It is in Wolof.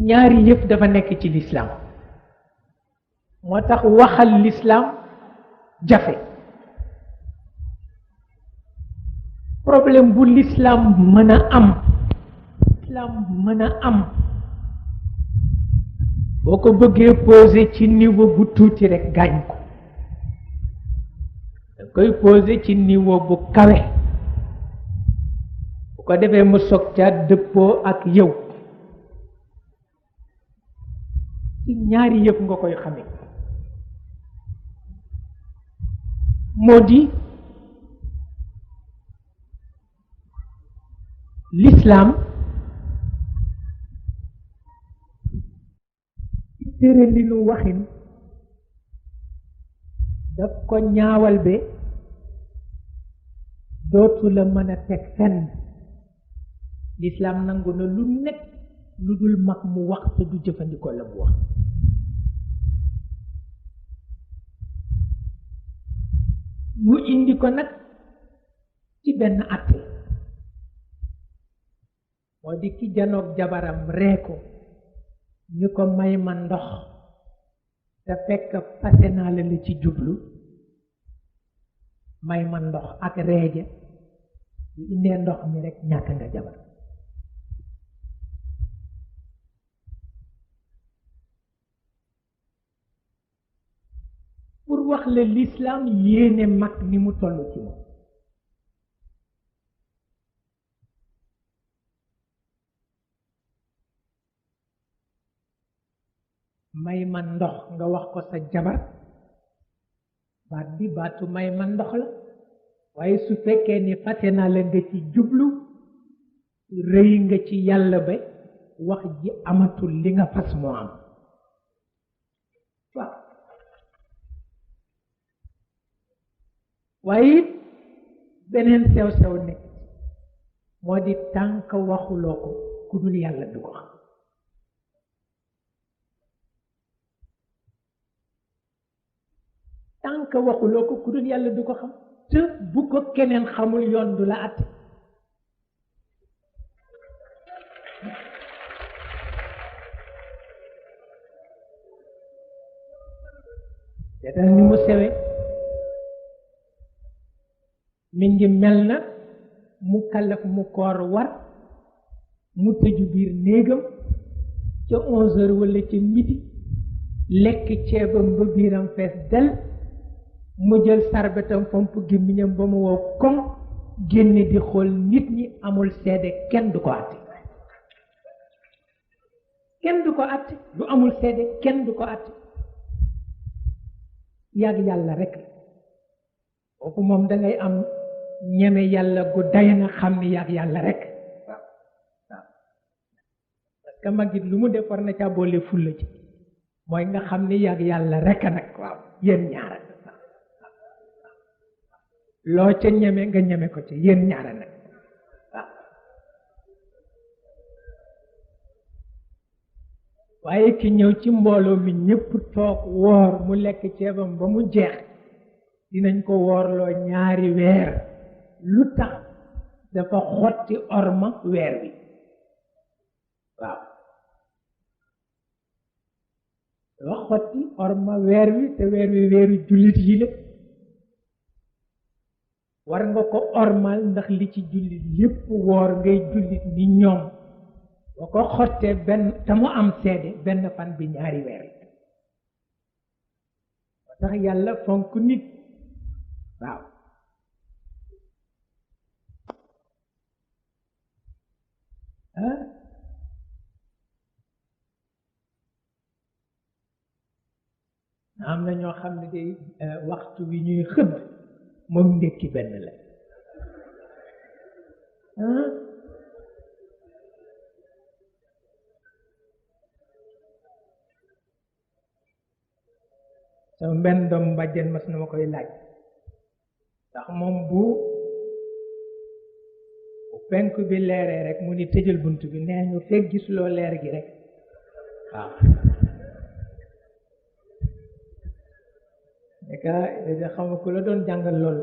ñaari yëf dafa nekk ci l'islam moo tax waxal l'islam jafe problème bu l'islam mën a am boo ko bëggee posé ci niveau bu tuuti rek gaañ ko da koy posé ci niveau bu kawe bu ko defee mu soog ca dëppoo ak yow ci ñaari yëpp nga koy xame moo di l'islam tere li nu waxin daf ko ñaawal be dootu la mën a teg fenn l'islam nangu na lu nekk lu dul mag mu wax te du jëfandikoo la mu wax mu indi ko nag ci benn atte moo di ki janoog jabaram Réko Nico may ma ndox te fekk fase naa la ci jublu may ma ndox ak reeje bu indee ndox mi rek ñàkk nga jabar pour wax la l'islam yéene mag ni mu toll ci moom may ma ndox nga wax ko sa jabar baat bi baatu may ma ndox la waaye su fekkee ni fàtte naa la nga ci jublu rëy nga ci yàlla ba wax ji amatul li nga fas moo am waaw waaye beneen sew-sew nekk moo di tànk waxuloo ko ku dul yàlla du ko xam tànk waxuloo ko ku dul yàlla du ko xam te bu ko keneen xamul yoon du la at seetal ni mu sewe mi ngi mel na mu kalaf mu koor war mu tëju biir néegam ca 11 heures walla ca midi lekk ceebam ba biiram fees del mu jël sarbetam fomp gémmiñam ba mu wow koŋ génne di xool nit ñi amul seede kenn du ko àtte kenn du ko àtte lu amul seede kenn du ko àtte yàgg yàlla rek kooku moom dangay am ñeme yàlla gu day na xam ni yàgg yàlla rek waaw waaw parce que mag it lu mu def war na caa boole fulla ci mooy nga xam ni yàgg yàlla rek nag waaw yéen ñaara loo ca ñeme nga ñeme ko ci yéen ñaara nag waaw waaye ki ñëw ci mbooloo mi ñépp toog woor mu lekk ceebam ba mu jeex dinañ ko woorloo ñaari weer lu tax dafa xotti orma weer wi waaw dafa xotti orma weer wi te weer wi weeru jullit yi la war nga ko ormal ndax li ci jullit yépp woor ngay jullit ni ñoom boo ko xottee benn te mu am seede benn fan bi ñaari weer moo tax yàlla fonk nit waaw am na ñoo xam ne day waxtu wi ñuy xëdd moom ndékki benn la sama benn doom mbàjjen mas na ma koy laaj ndax moom bu penk bi leeree rek mu ni tëjal bunt bi nee ñu fekk gisuloo leer gi rek waaw eka xam nga ku la doon jàngal loolu